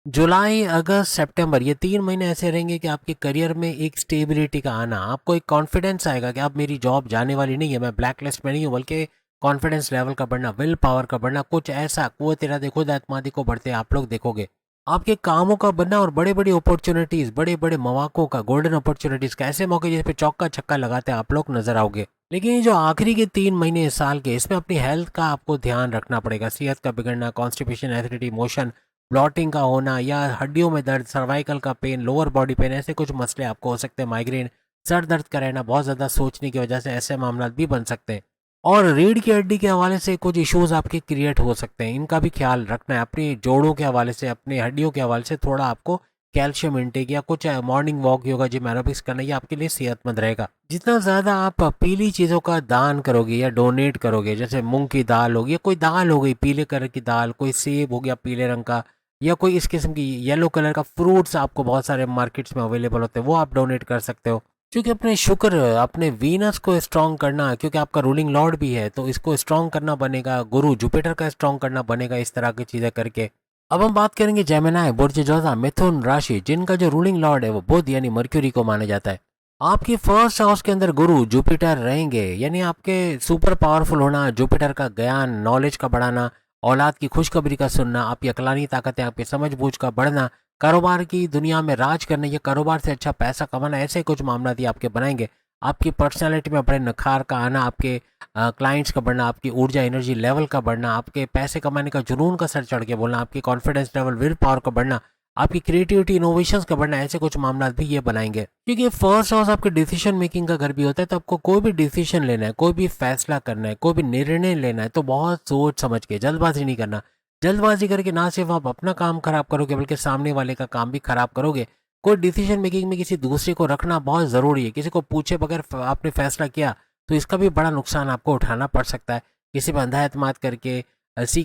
जुलाई, अगस्त, सितंबर ये 3 महीने ऐसे रहेंगे कि आपके करियर में एक स्टेबिलिटी का आना, आपको एक कॉन्फिडेंस आएगा कि अब मेरी जॉब जाने वाली नहीं है, मैं ब्लैक लिस्ट में नहीं हूँ, बल्कि कॉन्फिडेंस लेवल का बढ़ना, विल पावर का बढ़ना, कुछ ऐसा कुव्वत इरादे, खुद एतमादी को बढ़ते आप लोग देखोगे। आपके कामों का बनना और बड़े बड़े अपॉर्चुनिटीज, बड़े बड़े मौकों का, गोल्डन अपॉर्चुनिटीज का, ऐसे मौके जिस पे चौका छक्का लगाते आप लोग नजर आओगे। लेकिन ये जो आखिरी के 3 महीने साल के, इसमें अपनी हेल्थ का आपको ध्यान रखना पड़ेगा। सेहत का बिगड़ना, कॉन्स्टिपेशन, एसिडिटी, मोशन, ब्लॉटिंग का होना या हड्डियों में दर्द, सर्वाइकल का पेन, लोअर बॉडी पेन, ऐसे कुछ मसले आपको हो सकते हैं। माइग्रेन, सर दर्द का रहना, बहुत ज़्यादा सोचने की वजह से ऐसे मामला भी बन सकते हैं। और रीढ़ की हड्डी के हवाले से कुछ इश्यूज आपके क्रिएट हो सकते हैं, इनका भी ख्याल रखना है। अपनी जोड़ों के हवाले से, अपनी हड्डियों के हवाले से थोड़ा आपको कैल्शियम इंटेक या कुछ morning walk, yoga, gym, aerobics करना, ये आपके लिए सेहतमंद रहेगा। जितना ज़्यादा आप पीली चीज़ों का दान करोगे या डोनेट करोगे, जैसे मूंग की दाल होगी या कोई दाल हो गई पीले कलर की दाल, कोई सेब हो गया पीले रंग का, या कोई इस किस्म की येलो कलर का फ्रूट्स आपको बहुत सारे मार्केट्स में अवेलेबल होते हैं, वो आप डोनेट कर सकते हो। क्योंकि अपने शुक्र, अपने वीनस को स्ट्रॉन्ग करना, क्योंकि आपका रूलिंग लॉर्ड भी है, तो इसको स्ट्रॉन्ग करना बनेगा, गुरु जुपिटर का स्ट्रॉन्ग करना बनेगा इस तरह की चीज़ें करके। अब हम बात करेंगे जेमिनी, बुर्ज जोधा, मिथुन राशि, जिनका जो रूलिंग लॉर्ड है वो बुध यानी मर्क्यूरी को माना जाता है। आपकी फर्स्ट हाउस के अंदर गुरु जुपिटर रहेंगे, यानी आपके सुपर पावरफुल होना, जुपिटर का ज्ञान, नॉलेज का बढ़ाना, औलाद की खुशखबरी का सुनना, आपकी अकलानी ताकतें, आपकी समझबूझ का बढ़ना, कारोबार की दुनिया में राज करने या कारोबार से अच्छा पैसा कमाना, ऐसे कुछ मामला ही आपके बनाएंगे। आपकी पर्सनैलिटी में बड़े निखार का आना, आपके क्लाइंट्स का बढ़ना, आपकी ऊर्जा एनर्जी लेवल का बढ़ना, आपके पैसे कमाने का जुनून का सर चढ़ के बोलना, आपकी कॉन्फिडेंस लेवल, विल पावर का बढ़ना, आपकी क्रिएटिविटी, इनोवेशंस का बढ़ना, ऐसे कुछ मामला भी ये बनाएंगे। क्योंकि फर्स्ट हाउस आपके डिसीजन मेकिंग का घर भी होता है, तो आपको कोई भी डिसीजन लेना है, कोई भी फैसला करना है, कोई भी निर्णय लेना है, तो बहुत सोच समझ के, जल्दबाजी नहीं करना। जल्दबाजी करके ना सिर्फ आप अपना काम खराब करोगे बल्कि सामने वाले का काम भी खराब करोगे। कोई डिसीजन मेकिंग में किसी दूसरे को रखना बहुत ज़रूरी है। किसी को पूछे बगैर आपने फैसला किया तो इसका भी बड़ा नुकसान आपको उठाना पड़ सकता है। किसी पर अंधा एतमाद करके,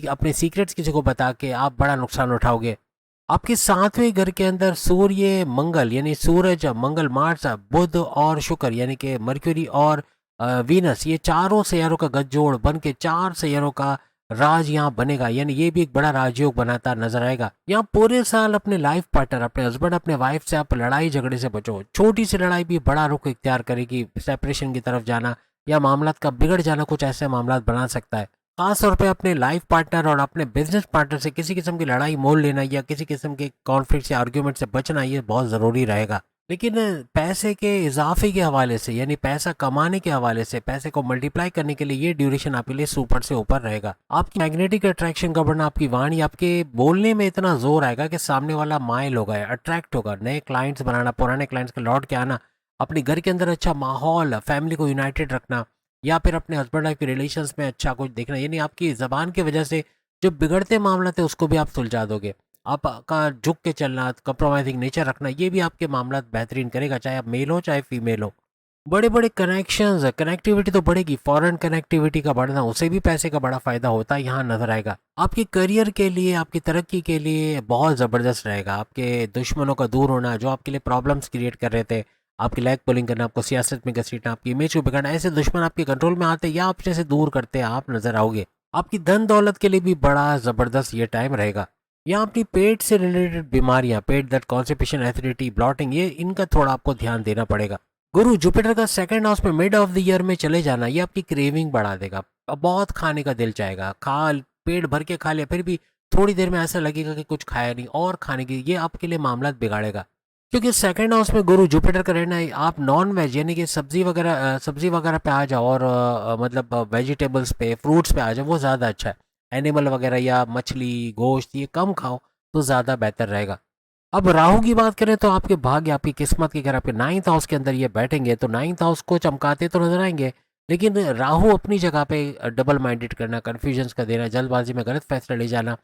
अपने सीक्रेट्स किसी को बता के आप बड़ा नुकसान उठाओगे। आपके 7वें घर के अंदर सूर्य मंगल, यानी सूरज, मंगल, मार्स, बुध और शुक्र, यानी कि मर्क्यूरी और वीनस, ये चारों सैयारों का गठजोड़ बन के 4 सैयारों का राज यहाँ बनेगा, यानी ये भी एक बड़ा राजयोग बनाता नजर आएगा। यहाँ पूरे साल अपने लाइफ पार्टनर, अपने हस्बैंड, अपने वाइफ से आप लड़ाई झगड़े से बचो। छोटी सी लड़ाई भी बड़ा रुख इख्तियार करेगी, सेपरेशन की तरफ जाना या मामलात का बिगड़ जाना, कुछ ऐसे मामलात बना सकता है। खास तौर पे अपने लाइफ पार्टनर और अपने बिजनेस पार्टनर से किसी किस्म की लड़ाई मोल लेना या किसी किस्म के कॉन्फ्लिक्ट या आर्ग्यूमेंट से बचना, ये बहुत ज़रूरी रहेगा। लेकिन पैसे के इजाफे के हवाले से, यानी पैसा कमाने के हवाले से, पैसे को मल्टीप्लाई करने के लिए ये ड्यूरेशन आपके लिए सुपर से ऊपर रहेगा। आपकी मैग्नेटिक अट्रैक्शन का बढ़ना, आपकी वाणी, आपके बोलने में इतना जोर आएगा कि सामने वाला माइल होगा, अट्रैक्ट होगा। नए क्लाइंट्स बनाना, पुराने क्लाइंट्स के लौट के आना, अपने घर के अंदर अच्छा माहौल, फैमिली को यूनाइटेड रखना, या फिर अपने हस्बैंड वाइफ के रिलेशंस में अच्छा कुछ देखना, यानी आपकी ज़बान की वजह से जो बिगड़ते मामला थे उसको भी आप सुलझा दोगे। आपका झुक के चलना, कंप्रोमाइजिंग नेचर रखना, ये भी आपके मामला बेहतरीन करेगा, चाहे आप मेल हो चाहे फीमेल हो। बड़े बड़े कनेक्शंस, कनेक्टिविटी तो बढ़ेगी, फॉरेन कनेक्टिविटी का बढ़ना, उसे भी पैसे का बड़ा फायदा होता है यहाँ नजर आएगा। आपके करियर के लिए, आपकी तरक्की के लिए बहुत ज़बरदस्त रहेगा। आपके दुश्मनों का दूर होना, जो आपके लिए प्रॉब्लम्स क्रिएट कर रहे थे, आपकी लैग पुलिंग करना, आपको सियासत में घसीटना, आपकी इमेज को बिगाड़ना, ऐसे दुश्मन आपके कंट्रोल में आते या आपसे से दूर करते आप नजर आओगे। आपकी धन दौलत के लिए भी बड़ा ज़बरदस्त ये टाइम रहेगा। यहाँ अपनी पेट से रिलेटेड बीमारियां, पेट दर्द, कॉन्स्टिपेशन, एसिडिटी, ब्लॉटिंग, ये इनका थोड़ा आपको ध्यान देना पड़ेगा। गुरु जुपिटर का सेकंड हाउस में मिड ऑफ द ईयर में चले जाना, ये आपकी क्रेविंग बढ़ा देगा। अब बहुत खाने का दिल चाहेगा, पेट भर के खा लिया फिर भी थोड़ी देर में ऐसा लगेगा कि कुछ खाया नहीं और खाने की, ये आपके लिए मामला बिगाड़ेगा। क्योंकि सेकंड हाउस में गुरु जुपिटर का रहना है, आप नॉन वेज यानी कि सब्जी वगैरह पे आ जाओ, और मतलब वेजिटेबल्स पे, फ्रूट्स पे आ जाओ, वो ज़्यादा अच्छा है। एनिमल वगैरह या मछली, गोश्त, ये कम खाओ तो ज़्यादा बेहतर रहेगा। अब राहु की बात करें तो आपके भाग्य, आपकी किस्मत के, अगर आपके 9th हाउस के अंदर ये बैठेंगे तो 9th हाउस को चमकाते तो नजर आएंगे, लेकिन राहु अपनी जगह पे डबल माइंडेड करना, कन्फ्यूजन्स का देना, जल्दबाजी में गलत फैसला ले जाना,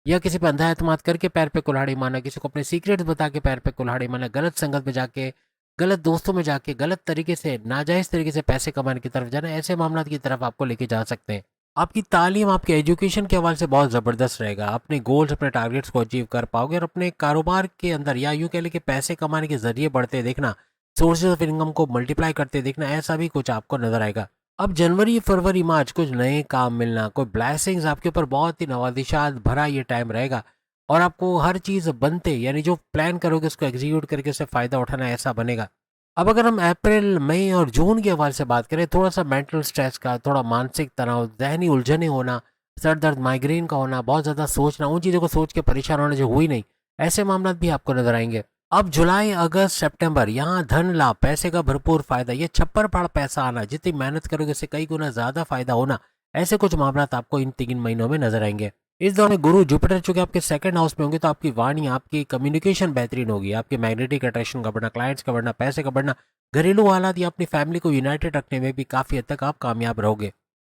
या किसी पर अंधा एतमाद करके पैर पे कुल्हाड़ी मारना, किसी को अपने सीक्रेट्स बता के पैर पे कुल्हाड़ी मारना, गलत संगत में जाके, गलत दोस्तों में जाके, गलत तरीके से, नाजायज़ तरीके से पैसे कमाने की तरफ जाना, ऐसे मामला की तरफ आपको लेके जा सकते हैं। आपकी तालीम, आपके एजुकेशन के हवाले से बहुत ज़बरदस्त रहेगा। अपने गोल्स, अपने टारगेट्स को अचीव कर पाओगे, और अपने कारोबार के अंदर, या यूँ कह लें कि पैसे कमाने के जरिए बढ़ते देखना, सोर्सेज ऑफ इनकम को मल्टीप्लाई करते देखना, ऐसा भी कुछ आपको नजर आएगा। अब जनवरी, फरवरी, मार्च कुछ नए काम मिलना, कोई ब्लेसिंग्स आपके ऊपर, बहुत ही नवाजिशात भरा ये टाइम रहेगा, और आपको हर चीज़ बनते, यानी जो प्लान करोगे उसको एग्जीक्यूट करके उससे फ़ायदा उठाना, ऐसा बनेगा। अब अगर हम अप्रैल, मई और जून के हवाले से बात करें, थोड़ा सा मेंटल स्ट्रेस का, थोड़ा मानसिक तनाव, जहनी उलझने होना, सर दर्द, माइग्रेन का होना, बहुत ज़्यादा सोचना, उन चीज़ों को सोच के परेशान होना जो हुई नहीं, ऐसे मामला भी आपको नजर आएंगे। अब जुलाई, अगस्त, सितंबर, यहाँ धन लाभ, पैसे का भरपूर फायदा, ये छप्पर फाड़ पैसा आना, जितनी मेहनत करोगे उससे कई गुना ज़्यादा फायदा होना, ऐसे कुछ मामला आपको इन 3 महीनों में नजर आएंगे। इस दौर में गुरु जुपिटर चूंकि आपके सेकंड हाउस में होंगे तो आपकी वाणी, आपकी कम्युनिकेशन बेहतरीन होगी, आपके मैग्नेटिक अट्रैक्शन का बढ़ना, क्लाइंट्स का बढ़ना, पैसे का बढ़ना, घरेलू हालात या अपनी फैमिली को यूनाइटेड रखने में भी काफी हद तक आप कामयाब रहोगे।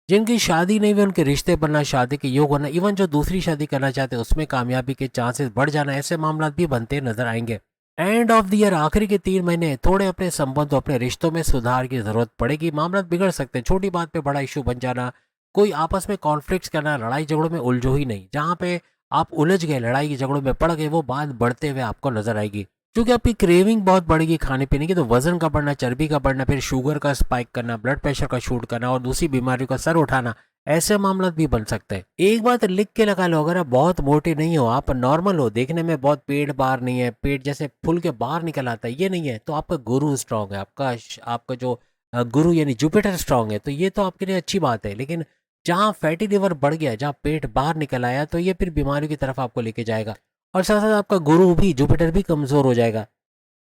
जिनकी शादी नहीं हुई उनके रिश्ते बनना, शादी के योग होना, इवन जो दूसरी शादी करना चाहते हैं उसमें कामयाबी के चांसेस बढ़ जाना, ऐसे मामला भी बनते नजर आएंगे। एंड ऑफ द ईयर, आखिरी के 3 महीने थोड़े अपने संबंधों, अपने रिश्तों में सुधार की जरूरत पड़ेगी। मामला बिगड़ सकते हैं, छोटी बात पे बड़ा इशू बन जाना, कोई आपस में कॉन्फ्लिक्ट्स करना, लड़ाई झगड़ों में उलझो ही नहीं। जहाँ पे आप उलझ गए, लड़ाई झगड़ों में पड़ गए, वो बात बढ़ते हुए आपको नजर आएगी। क्योंकि आपकी क्रेविंग बहुत बढ़ेगी खाने पीने की, तो वजन का बढ़ना, चर्बी का बढ़ना, फिर शुगर का स्पाइक करना, ब्लड प्रेशर का शूट करना और दूसरी बीमारियों का सर उठाना, ऐसे मामला भी बन सकते हैं। एक बात लिख के लगा लो, अगर आप बहुत मोटे नहीं हो, आप नॉर्मल हो, देखने में बहुत पेट बाहर नहीं है, पेट जैसे फूल के बाहर निकल आता है, ये नहीं है, तो आपका गुरु स्ट्रांग है, आपका जो गुरु यानी जुपिटर स्ट्रांग है, तो ये तो आपके लिए अच्छी बात है। लेकिन जहाँ फैटी लिवर बढ़ गया, जहाँ पेट बाहर निकल आया, तो ये फिर बीमारियों की तरफ आपको लेके जाएगा। और साथ साथ आपका गुरु भी, जुपिटर भी कमजोर हो जाएगा।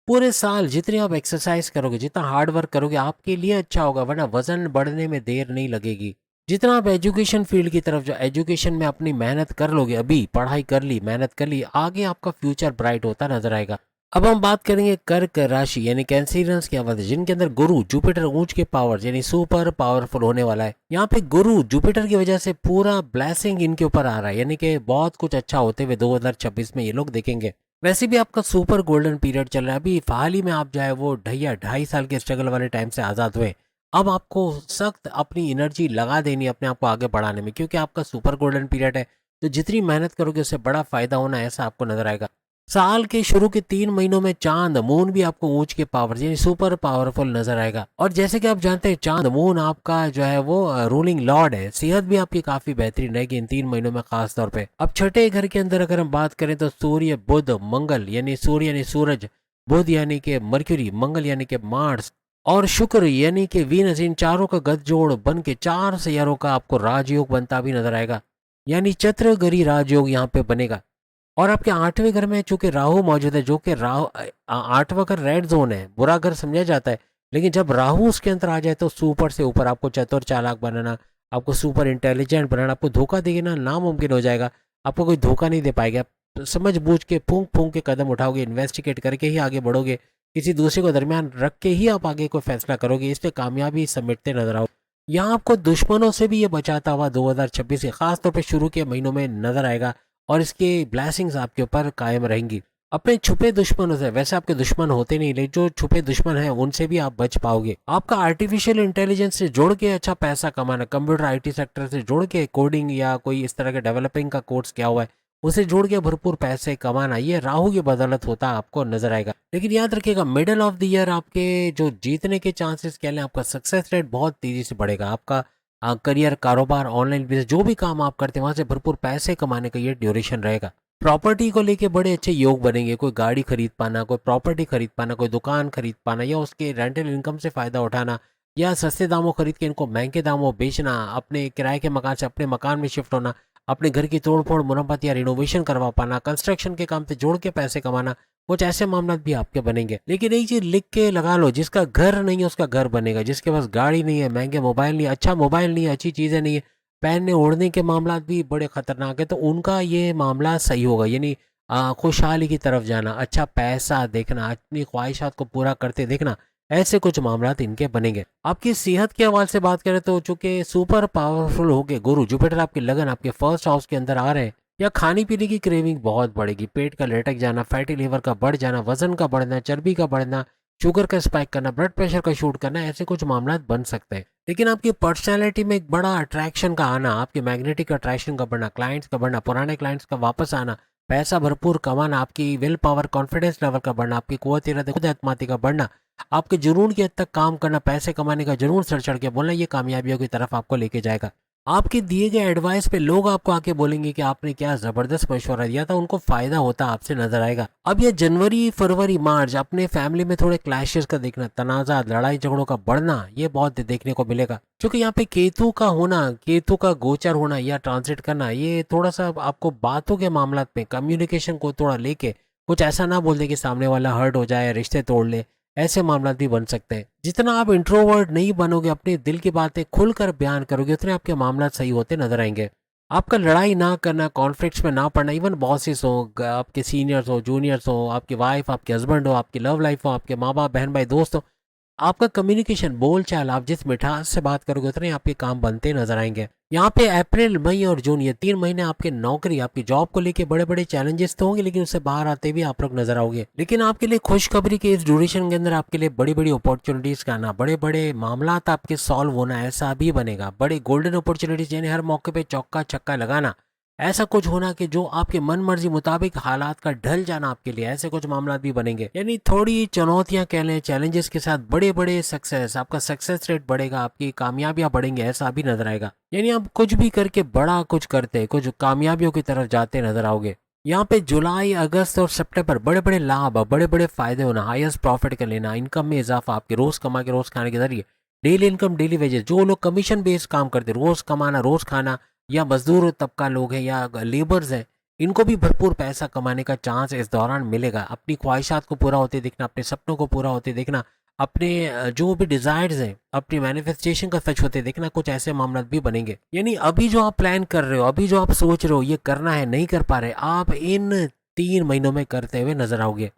पूरे साल जितनी आप एक्सरसाइज करोगे, जितना हार्ड वर्क करोगे, आपके लिए अच्छा होगा, वरना वजन बढ़ने में देर नहीं लगेगी। जितना आप एजुकेशन फील्ड की तरफ, जो एजुकेशन में अपनी मेहनत कर लोगे, अभी पढ़ाई कर ली, मेहनत कर ली, आगे आपका फ्यूचर ब्राइट होता नजर आएगा। अब हम बात करेंगे कर्क राशि यानी कैंसिरियंस की आवाज, जिनके अंदर गुरु जुपिटर ऊंच के पावर यानी सुपर पावरफुल होने वाला है। यहाँ पे गुरु जुपिटर की वजह से पूरा ब्लेसिंग इनके ऊपर आ रहा है, यानी कि बहुत कुछ अच्छा होते हुए 2026 में ये लोग देखेंगे। वैसे भी आपका सुपर गोल्डन पीरियड चल रहा है, अभी हाल ही में आप जो है वो 2.5 साल के स्ट्रगल वाले टाइम से आज़ाद हुए। अब आपको सख्त अपनी एनर्जी लगा देनी है अपने आप को आगे बढ़ाने में, क्योंकि आपका सुपर गोल्डन पीरियड है, तो जितनी मेहनत करोगे उससे बड़ा फायदा होना, ऐसा आपको नजर आएगा। साल के शुरू के 3 महीनों में चांद मून भी आपको ऊंच के पावर यानी सुपर पावरफुल नजर आएगा। और जैसे कि आप जानते हैं, चांद मून आपका जो है वो रूलिंग लॉर्ड है। सेहत भी आपकी काफी बेहतरीन रहेगी इन 3 महीनों में खास तौर पे। अब छठे घर के अंदर अगर हम बात करें तो सूर्य, बुध, मंगल यानी सूर्य यानी सूरज, बुध यानी कि मर्क्यूरी, मंगल यानी कि मार्स और शुक्र यानी कि वीनस, इन चारों का गठजोड़ बन के 4 सितारों का आपको राजयोग बनता भी नजर आएगा, यानी चत्रगरी राजयोग यहाँ पे बनेगा। और आपके 8वें घर में चूंकि राहु मौजूद है, जो कि राहु 8वां घर रेड जोन है, बुरा घर समझा जाता है। लेकिन जब राहु उसके अंदर आ जाए तो सुपर से ऊपर आपको चतुर चालाक बनाना, आपको सुपर इंटेलिजेंट बनाना, आपको धोखा देना नामुमकिन हो जाएगा। आपको कोई धोखा नहीं दे पाएगा। समझ बूझ के फूंक फूंक के कदम उठाओगे, इन्वेस्टिगेट करके ही आगे बढ़ोगे, किसी दूसरे को दरमियान रख के ही आप आगे कोई फैसला करोगे, इसमें कामयाबी समेटते नजर आओ। यहाँ आपको दुश्मनों से भी ये बचाता हुआ 2026 के खासतौर पर शुरू के महीनों में नजर आएगा, और इसके ब्लेसिंग्स आपके ऊपर कायम रहेंगी। अपने छुपे दुश्मनों से, वैसे आपके दुश्मन होते नहीं, लेकिन जो छुपे दुश्मन हैं उनसे भी आप बच पाओगे। आपका आर्टिफिशियल इंटेलिजेंस से जोड़ के अच्छा पैसा कमाना, कंप्यूटर आईटी सेक्टर से जोड़ के कोडिंग या कोई इस तरह के डेवलपिंग का कोर्स किया हुआ है, उसे जोड़ के भरपूर पैसे कमाना, ये राहु की बदौलत होता आपको नजर आएगा। लेकिन याद रखिएगा, मिडल ऑफ द ईयर आपके जो जीतने के चांसेस कह लें, आपका सक्सेस रेट बहुत तेजी से बढ़ेगा। आपका करियर, कारोबार, ऑनलाइन बिजनेस, जो भी काम आप करते हैं वहां से भरपूर पैसे कमाने का ये ड्यूरेशन रहेगा। प्रॉपर्टी को लेके बड़े अच्छे योग बनेंगे, कोई गाड़ी खरीद पाना, कोई प्रॉपर्टी खरीद पाना, कोई दुकान खरीद पाना, या उसके रेंटल इनकम से फायदा उठाना, या सस्ते दामों खरीद के इनको महंगे दामों बेचना, अपने किराए के मकान से अपने मकान में शिफ्ट होना, अपने घर की तोड़फोड़, मुरम्मत या रिनोवेशन करवा पाना, कंस्ट्रक्शन के काम से जोड़ के पैसे कमाना, कुछ ऐसे मामला भी आपके बनेंगे। लेकिन एक चीज लिख के लगा लो, जिसका घर नहीं है उसका घर बनेगा, जिसके पास गाड़ी नहीं है, महंगे मोबाइल नहीं है, अच्छा मोबाइल नहीं है, अच्छी चीजें नहीं है, पहनने ओढ़ने के मामला भी बड़े खतरनाक है, तो उनका ये मामला सही होगा। यानी खुशहाली की तरफ जाना, अच्छा पैसा देखना, अपनी ख्वाहिशात को पूरा करते देखना, ऐसे कुछ मामला इनके बनेंगे। आपकी सेहत के हवाले से बात करें तो चूंकि सुपर पावरफुल हो गए गुरु जुपिटर, आपके लगन आपके फर्स्ट हाउस के अंदर आ रहे हैं, या खाने पीने की क्रेविंग बहुत बढ़ेगी, पेट का लटक जाना, फैटी लिवर का बढ़ जाना, वजन का बढ़ना, चर्बी का बढ़ना, शुगर का स्पाइक करना, ब्लड प्रेशर का शूट करना, ऐसे कुछ मामला बन सकते हैं। लेकिन आपकी पर्सनैलिटी में एक बड़ा अट्रैक्शन का आना, आपके मैग्नेटिक अट्रैक्शन का बढ़ना, क्लाइंट्स का बढ़ना, पुराने क्लाइंट्स का वापस आना, पैसा भरपूर कमाना, आपकी विल पावर, कॉन्फिडेंस लेवल का बढ़ना, आपकी कुव्वत इरादे, खुद एतमादी का बढ़ना, आपके जुनून की हद तक काम करना, पैसे कमाने का जुनून सर चढ़ के बोलना, ये कामयाबियों की तरफ आपको लेके जाएगा। आपके दिए गए एडवाइस पे लोग आपको आके बोलेंगे कि आपने क्या जबरदस्त मशवरा दिया था, उनको फायदा होता आपसे नजर आएगा। अब ये जनवरी, फरवरी, मार्च अपने फैमिली में थोड़े क्लैशेस का देखना, तनाजा, लड़ाई झगड़ों का बढ़ना, ये बहुत देखने को मिलेगा। क्योंकि यहाँ पे केतु का होना, केतु का गोचर होना या ट्रांसिट करना, ये थोड़ा सा आपको बातों के मामला में कम्युनिकेशन को थोड़ा लेके कुछ ऐसा ना बोल दे कि सामने वाला हर्ट हो जाए, रिश्ते तोड़ ले, ऐसे मामला भी बन सकते हैं। जितना आप इंट्रोवर्ट नहीं बनोगे, अपने दिल की बातें खुलकर बयान करोगे, उतने आपके मामला सही होते नजर आएंगे। आपका लड़ाई ना करना, कॉन्फ्लिक्ट्स में ना पड़ना, इवन बॉसेस हो, आपके सीनियर्स हो, जूनियर्स हो, आपकी वाइफ, आपके हस्बैंड हो, आपकी लव लाइफ हो, आपके माँ बाप, बहन भाई, दोस्त हो, आपका कम्युनिकेशन, बोल चाल, आप जिस मिठास से बात करोगे उतने आपके काम बनते नजर आएंगे। यहाँ पे अप्रैल, मई और जून, ये 3 महीने आपके नौकरी, आपकी जॉब को लेके बड़े बड़े चैलेंजेस तो होंगे, लेकिन उससे बाहर आते भी आप लोग नजर आओगे। लेकिन आपके लिए खुशखबरी के इस ड्यूरेशन के अंदर आपके लिए बड़ी बड़ी अपॉर्चुनिटीज का आना, बड़े बड़े मामला आपके सॉल्व होना, ऐसा भी बनेगा। बड़े गोल्डन अपॉर्चुनिटीज यानी हर मौके पे चौका छक्का लगाना, ऐसा कुछ होना कि जो आपके मन मर्जी मुताबिक हालात का ढल जाना आपके लिए, ऐसे कुछ मामला भी बनेंगे। यानी थोड़ी चुनौतियां कह लें, चैलेंजेस के साथ बड़े बड़े सक्सेस, आपका सक्सेस रेट बढ़ेगा, आपकी कामयाबियां बढ़ेंगे, ऐसा भी नजर आएगा। यानी आप कुछ भी करके बड़ा कुछ करते, कुछ कामयाबियों की तरफ जाते नजर आओगे। यहाँ पे जुलाई, अगस्त और सितंबर बड़े बड़े लाभ, बड़े बड़े फायदे होना, हाईएस्ट प्रॉफिट कर लेना, इनकम में इजाफा, आपके रोज कमा के रोज खाने के जरिए, डेली इनकम, डेली वेजेस। जो लोग कमीशन बेस्ड काम करते, रोज कमाना रोज खाना, या मजदूर तबका लोग हैं या लेबर्स हैं, इनको भी भरपूर पैसा कमाने का चांस इस दौरान मिलेगा। अपनी ख्वाहिशात को पूरा होते देखना, अपने सपनों को पूरा होते देखना, अपने जो भी डिजायर्स हैं अपनी मैनिफेस्टेशन का सच होते देखना, कुछ ऐसे मामला भी बनेंगे। यानी अभी जो आप प्लान कर रहे हो, अभी जो आप सोच रहे हो ये करना है, नहीं कर पा रहे, आप इन 3 महीनों में करते हुए नजर आओगे।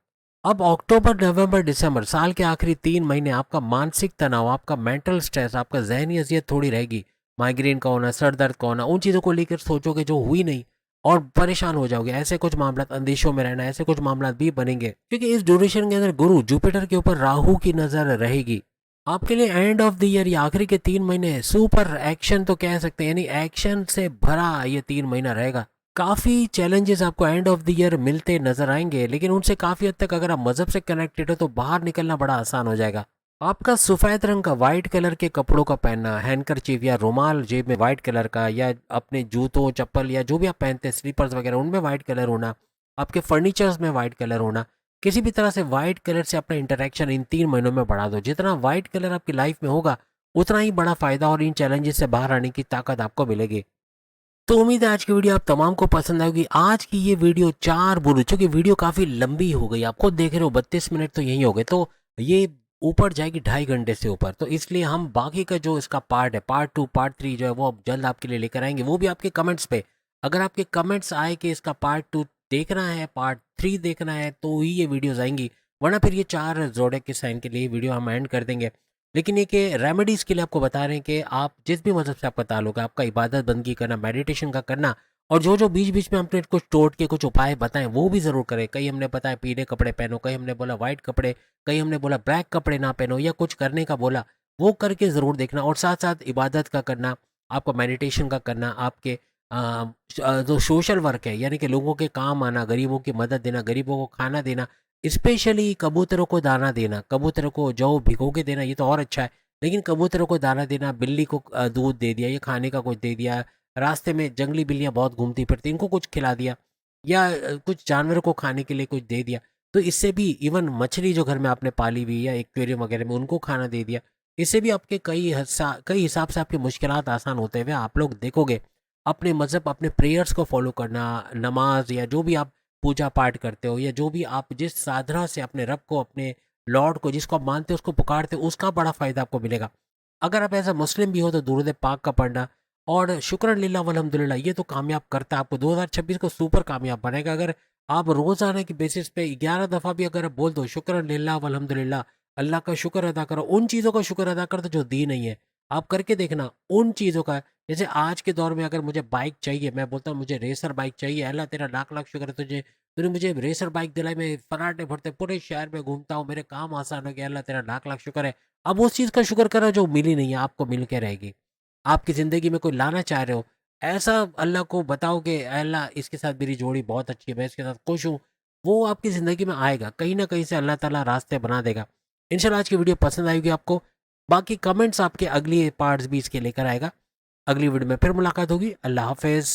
अब अक्टूबर, नवंबर, दिसंबर, साल के आखिरी 3 महीने आपका मानसिक तनाव, आपका मेंटल स्ट्रेस, आपका जहनी अजियत थोड़ी रहेगी। माइग्रेन का होना, सर दर्द का होना, उन चीज़ों को लेकर सोचोगे जो हुई नहीं और परेशान हो जाओगे। ऐसे कुछ मामला, अंदेशों में रहना, ऐसे कुछ मामला भी बनेंगे, क्योंकि इस ड्यूरेशन के अंदर गुरु जुपिटर के ऊपर राहु की नजर रहेगी। आपके लिए एंड ऑफ द ईयर या आखिरी के 3 महीने सुपर एक्शन तो कह सकते हैं, यानी एक्शन से भरा ये 3 महीना रहेगा। काफ़ी चैलेंजेस आपको एंड ऑफ द ईयर मिलते नजर आएंगे, लेकिन उनसे काफ़ी हद तक अगर आप मजहब से कनेक्टेड हो तो बाहर निकलना बड़ा आसान हो जाएगा। आपका सफ़ेद रंग का, वाइट कलर के कपड़ों का पहनना, हैंडकरचीफ या रुमाल जेब में वाइट कलर का, या अपने जूतों, चप्पल या जो भी आप पहनते हैं, स्लीपर्स वगैरह, उनमें वाइट कलर होना, आपके फर्नीचर्स में वाइट कलर होना, किसी भी तरह से वाइट कलर से अपना इंटरेक्शन इन 3 महीनों में बढ़ा दो। जितना वाइट कलर आपकी लाइफ में होगा उतना ही बड़ा फायदा और इन चैलेंजेस से बाहर आने की ताकत आपको मिलेगी। तो उम्मीद है आज की वीडियो आप तमाम को पसंद आएगी। आज की ये वीडियो 4 बुल, चूंकि वीडियो काफ़ी लंबी हो गई, आप खुद देख रहे हो 32 मिनट तो यही हो गए, तो ये ऊपर जाएगी 2.5 घंटे से ऊपर। तो इसलिए हम बाकी का जो इसका पार्ट है, पार्ट 2, पार्ट 3 जो है वो अब जल्द आपके लिए लेकर आएंगे, वो भी आपके कमेंट्स पे। अगर आपके कमेंट्स आए कि इसका पार्ट 2 देखना है, पार्ट 3 देखना है, तो ही ये वीडियोज़ आएंगी, वरना फिर ये 4 जोड़े के साइन के लिए वीडियो हम एंड कर देंगे। लेकिन ये कि रेमेडीज़ के लिए आपको बता रहे हैं कि आप जिस भी मज़हब से आपका ताल्लुक है, आपका इबादत बंदगी करना, मेडिटेशन का करना, और जो जो बीच बीच में हमने कुछ टोट के कुछ उपाय बताएं वो भी ज़रूर करें। कहीं हमने बताया पीले कपड़े पहनो, कहीं हमने बोला वाइट कपड़े, कहीं हमने बोला ब्लैक कपड़े ना पहनो, या कुछ करने का बोला, वो करके ज़रूर देखना। और साथ साथ इबादत का करना, आपको मेडिटेशन का करना, आपके जो सोशल वर्क है, यानी कि लोगों के काम आना, गरीबों की मदद देना, गरीबों को खाना देना, स्पेशली कबूतरों को दाना देना, कबूतरों को जौ भिगो के देना, ये तो और अच्छा है। लेकिन कबूतरों को दाना देना, बिल्ली को दूध दे दिया, ये खाने का कुछ दे दिया, रास्ते में जंगली बिल्लियाँ बहुत घूमती फिरती, इनको कुछ खिला दिया, या कुछ जानवरों को खाने के लिए कुछ दे दिया, तो इससे भी, इवन मछली जो घर में आपने पाली हुई या एक्वेरियम वगैरह में, उनको खाना दे दिया, इससे भी आपके कई हिसाब से आपकी मुश्किलात आसान होते हुए आप लोग देखोगे। अपने मज़हब, अपने प्रेयर्स को फॉलो करना, नमाज या जो भी आप पूजा पाठ करते हो, या जो भी आप जिस साधना से अपने रब को, अपने लॉर्ड को, जिसको आप मानते हो, उसको पुकारते हो, उसका बड़ा फ़ायदा आपको मिलेगा। अगर आप ऐसा मुस्लिम भी हो तो दुरूद पाक का पढ़ना और शुक्र लिल्लाह वल्हम्दुलिल्लाह, ये तो कामयाब करता है आपको, 2026 को सुपर कामयाब बनेगा। अगर आप रोज़ाना की बेसिस पे 11 दफ़ा भी अगर आप बोल दो शुक्र लिल्लाह वल्हम्दुलिल्लाह, अल्लाह का शुक्र अदा करो, उन चीज़ों का शुक्र अदा कर दो जो दी नहीं है, आप करके देखना उन चीज़ों का। जैसे आज के दौर में अगर मुझे बाइक चाहिए, मैं बोलता हूँ मुझे रेसर बाइक चाहिए, अल्लाह तेरा लाख लाख शुक्र है तुझे, तूने मुझे रेसर बाइक दिलाई, मैं फराटे फरते पूरे शहर में घूमता हूँ, मेरे काम आसान हो गया, अल्लाह तेरा लाख लाख शुक्र है। अब उस चीज़ का शुक्र करो जो मिली नहीं है, आपको मिल के रहेगी। आपकी ज़िंदगी में कोई लाना चाह रहे हो, ऐसा अल्लाह को बताओ कि अल्लाह इसके साथ मेरी जोड़ी बहुत अच्छी है, मैं इसके साथ खुश हूँ, वो आपकी ज़िंदगी में आएगा, कहीं ना कहीं से अल्लाह ताला रास्ते बना देगा। इंशाल्लाह आज की वीडियो पसंद आएगी आपको। बाकी कमेंट्स आपके अगली पार्ट्स भी इसके लेकर आएगा। अगली वीडियो में फिर मुलाकात होगी। अल्लाह हाफिज़।